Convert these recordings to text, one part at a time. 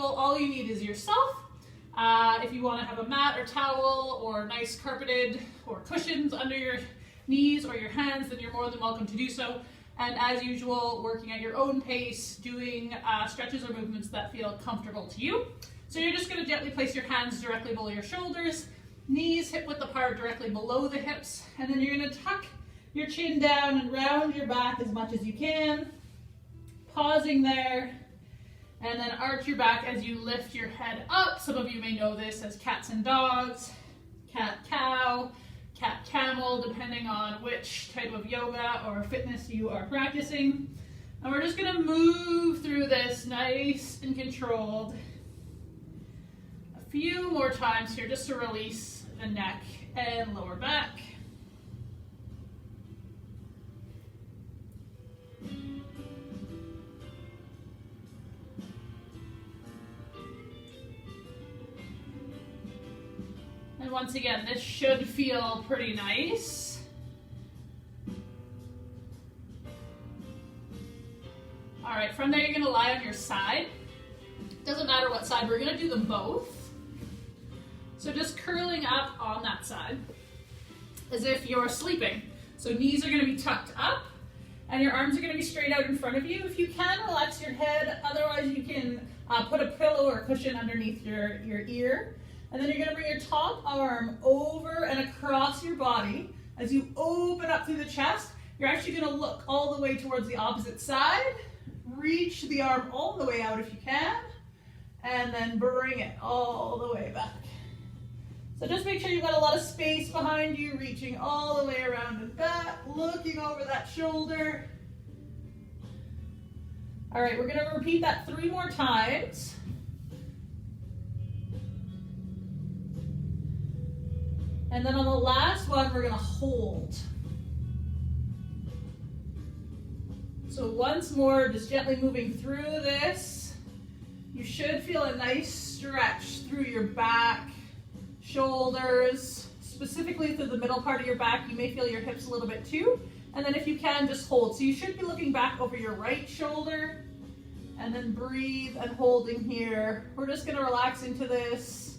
usual, all you need is yourself. If you want to have a mat or towel or nice carpeted or cushions under your knees or your hands, then you're more than welcome to do so. And as usual, working at your own pace, doing stretches or movements that feel comfortable to you. So you're just going to gently place your hands directly below your shoulders, knees hip width apart directly below the hips, and then you're going to tuck your chin down and round your back as much as you can, pausing there, and then arch your back as you lift your head up. Some of you may know this as cats and dogs, cat-cow, cat-camel, depending on which type of yoga or fitness you are practicing. And we're just going to move through this nice and controlled. A few more times here just to release the neck and lower back. And once again, this should feel pretty nice. All right, from there you're going to lie on your side. Doesn't matter what side, we're going to do them both. So just curling up on that side as if you're sleeping. So knees are going to be tucked up and your arms are going to be straight out in front of you. If you can, relax your head. Otherwise, you can put a pillow or a cushion underneath your ear. And then you're going to bring your top arm over and across your body. As you open up through the chest, you're actually going to look all the way towards the opposite side. Reach the arm all the way out if you can. And then bring it all the way back. So just make sure you've got a lot of space behind you, reaching all the way around and back, looking over that shoulder. All right, we're going to repeat that 3 more times. And then on the last one, we're going to hold. So once more, just gently moving through this. You should feel a nice stretch through your back, shoulders, specifically through the middle part of your back. You may feel your hips a little bit too. And then if you can, just hold. So you should be looking back over your right shoulder and then breathe and holding here. We're just going to relax into this.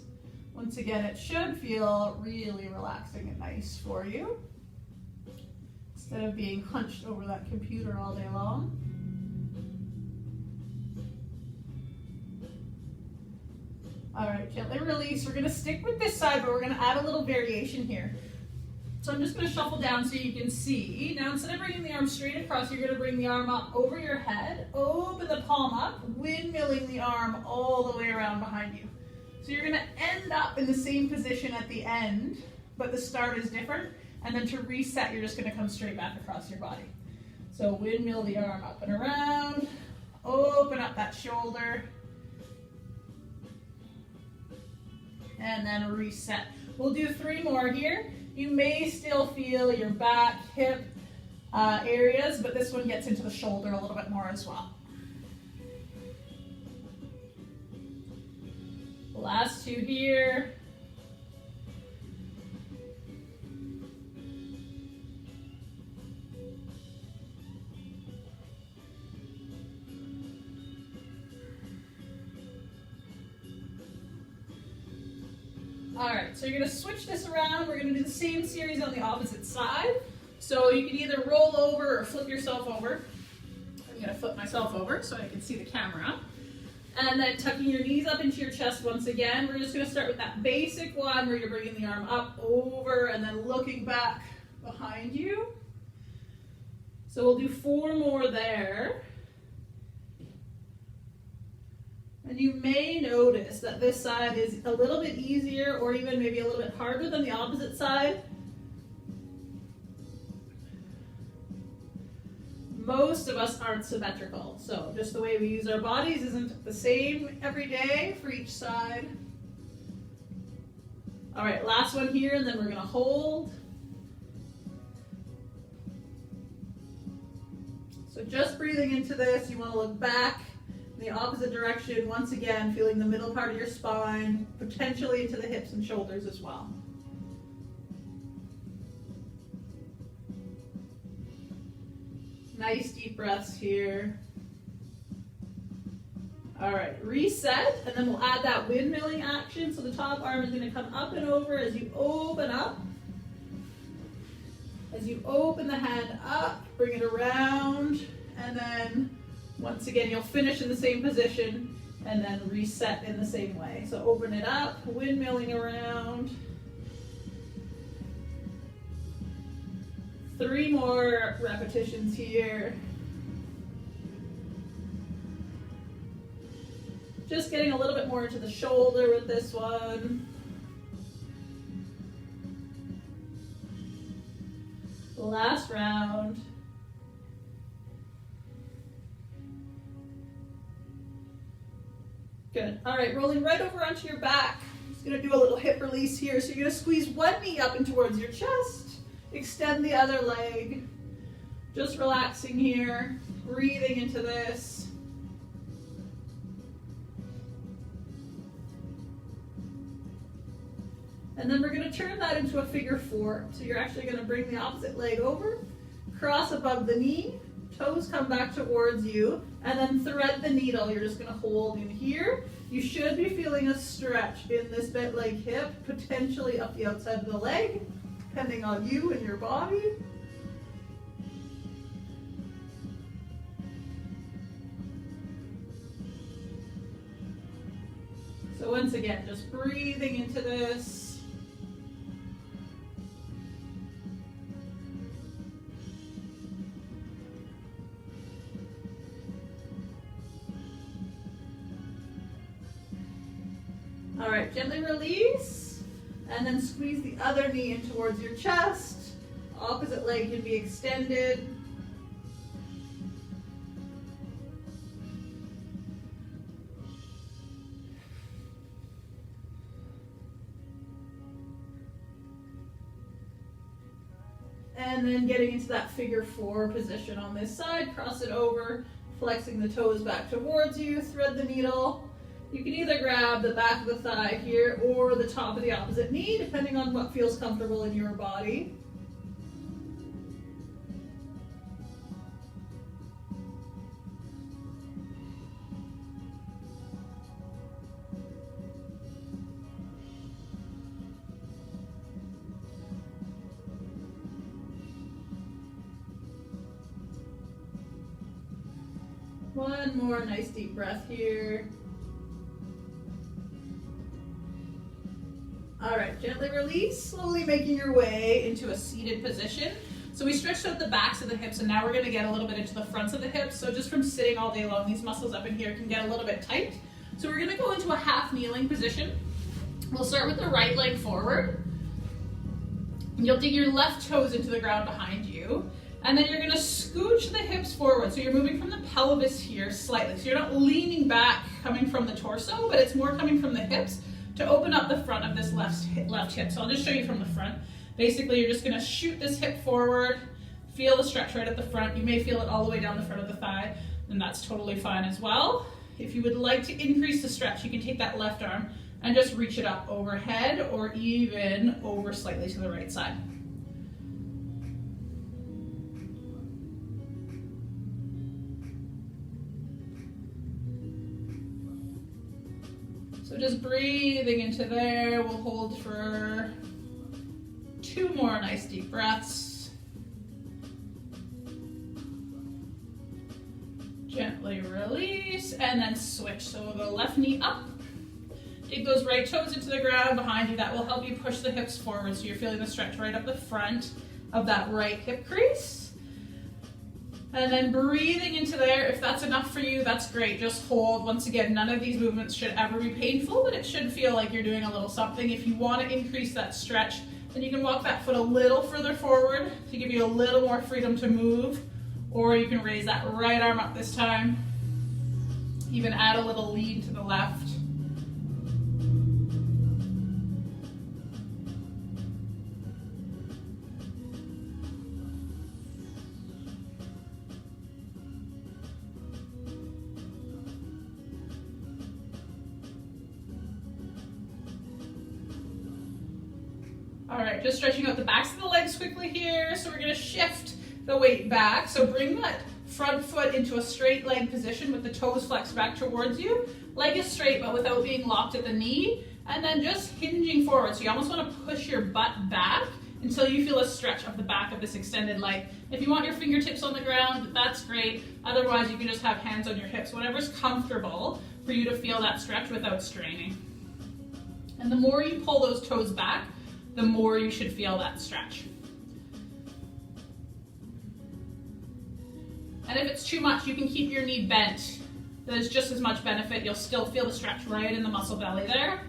Once again, it should feel really relaxing and nice for you instead of being hunched over that computer all day long. All right, gently release. We're going to stick with this side, but we're going to add a little variation here. So I'm just going to shuffle down so you can see. Now, instead of bringing the arm straight across, you're going to bring the arm up over your head, open the palm up, windmilling the arm all the way around behind you. So you're going to end up in the same position at the end, but the start is different. And then to reset, you're just going to come straight back across your body. So windmill the arm up and around, open up that shoulder, and then reset. We'll do 3 more here. You may still feel your back, hip areas, but this one gets into the shoulder a little bit more as well. Last 2 here. All right, so you're going to switch this around. We're going to do the same series on the opposite side. So you can either roll over or flip yourself over. I'm going to flip myself over so I can see the camera. And then tucking your knees up into your chest once again. We're just going to start with that basic one where you're bringing the arm up, over, and then looking back behind you. So we'll do 4 more there. And you may notice that this side is a little bit easier or even maybe a little bit harder than the opposite side. Most of us aren't symmetrical, so just the way we use our bodies isn't the same every day for each side. All right, last one here, and then we're going to hold. So just breathing into this, you want to look back in the opposite direction, once again, feeling the middle part of your spine, potentially into the hips and shoulders as well. Nice deep breaths here. All right, reset, and then we'll add that windmilling action. So the top arm is going to come up and over as you open up. As you open the hand up, bring it around, and then once again, you'll finish in the same position and then reset in the same way. So open it up, windmilling around. 3 more repetitions here. Just getting a little bit more into the shoulder with this one. Last round. Good. All right, rolling right over onto your back. Just gonna do a little hip release here. So you're gonna squeeze one knee up and towards your chest. Extend the other leg. Just relaxing here, breathing into this. And then we're going to turn that into a figure 4. So you're actually going to bring the opposite leg over, cross above the knee, toes come back towards you, and then thread the needle. You're just going to hold in here. You should be feeling a stretch in this bent leg hip, potentially up the outside of the leg, depending on you and your body. So once again, just breathing into this. All right, gently release, and then squeeze the other knee in towards your chest. Opposite leg can be extended. And then getting into that figure 4 position on this side, cross it over, flexing the toes back towards you, thread the needle. You can either grab the back of the thigh here or the top of the opposite knee, depending on what feels comfortable in your body. One more nice deep breath here. All right, gently release, slowly making your way into a seated position. So we stretched out the backs of the hips, and now we're gonna get a little bit into the fronts of the hips. So just from sitting all day long, these muscles up in here can get a little bit tight. So we're gonna go into a half kneeling position. We'll start with the right leg forward. You'll dig your left toes into the ground behind you, and then you're gonna scooch the hips forward. So you're moving from the pelvis here slightly. So you're not leaning back, coming from the torso, but it's more coming from the hips to open up the front of this left hip. So I'll just show you from the front. Basically, you're just gonna shoot this hip forward, feel the stretch right at the front. You may feel it all the way down the front of the thigh, and that's totally fine as well. If you would like to increase the stretch, you can take that left arm and just reach it up overhead or even over slightly to the right side. So just breathing into there. We'll hold for 2 more nice deep breaths. Gently release and then switch. So we'll go left knee up. Dig those right toes into the ground behind you. That will help you push the hips forward so you're feeling the stretch right up the front of that right hip crease. And then breathing into there. If that's enough for you, that's great. Just hold. Once again, none of these movements should ever be painful, but it should feel like you're doing a little something. If you want to increase that stretch, then you can walk that foot a little further forward to give you a little more freedom to move, or you can raise that right arm up this time. Even add a little lean to the left. All right, just stretching out the backs of the legs quickly here. So we're gonna shift the weight back. So bring that front foot into a straight leg position with the toes flexed back towards you. Leg is straight but without being locked at the knee. And then just hinging forward. So you almost want to push your butt back until you feel a stretch of the back of this extended leg. If you want your fingertips on the ground, that's great. Otherwise, you can just have hands on your hips, whatever's comfortable for you to feel that stretch without straining. And the more you pull those toes back, the more you should feel that stretch. And if it's too much, you can keep your knee bent. There's just as much benefit. You'll still feel the stretch right in the muscle belly there.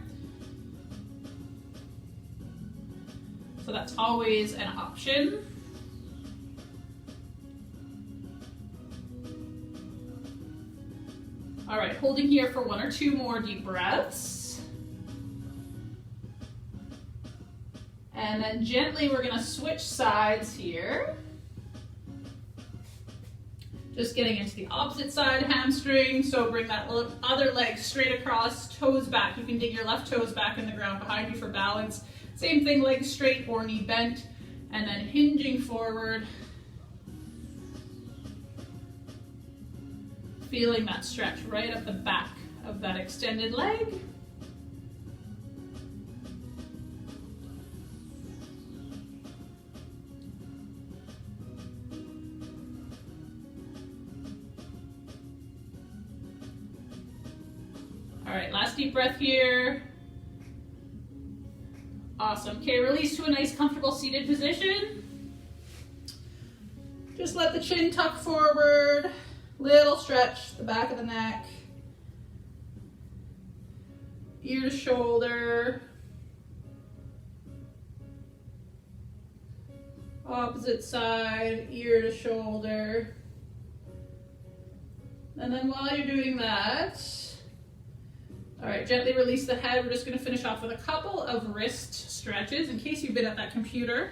So that's always an option. All right, holding here for 1 or 2 more deep breaths. And then gently we're gonna switch sides here. Just getting into the opposite side hamstring. So bring that other leg straight across, toes back. You can dig your left toes back in the ground behind you for balance. Same thing, legs straight or knee bent, and then hinging forward. Feeling that stretch right up the back of that extended leg. All right, last deep breath here. Awesome. Okay, release to a nice comfortable seated position. Just let the chin tuck forward. Little stretch, the back of the neck. Ear to shoulder. Opposite side, ear to shoulder. And then while you're doing that, all right, gently release the head. We're just gonna finish off with a couple of wrist stretches in case you've been at that computer.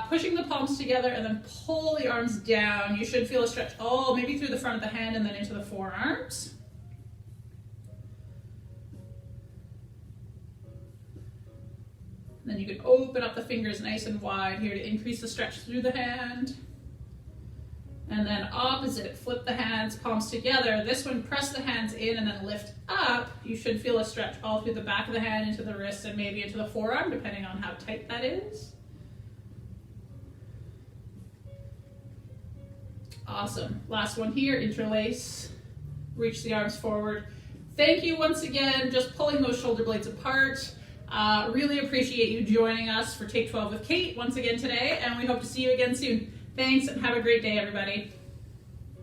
Pushing the palms together and then pull the arms down. You should feel a stretch, maybe through the front of the hand and then into the forearms. Then you can open up the fingers nice and wide here to increase the stretch through the hand. And then opposite, flip the hands, palms together. This one, press the hands in and then lift up. You should feel a stretch all through the back of the hand, into the wrist, and maybe into the forearm, depending on how tight that is. Awesome. Last one here, interlace. Reach the arms forward. Thank you once again, just pulling those shoulder blades apart. Really appreciate you joining us for Take 12 with Kate once again today, and we hope to see you again soon. Thanks, and have a great day, everybody.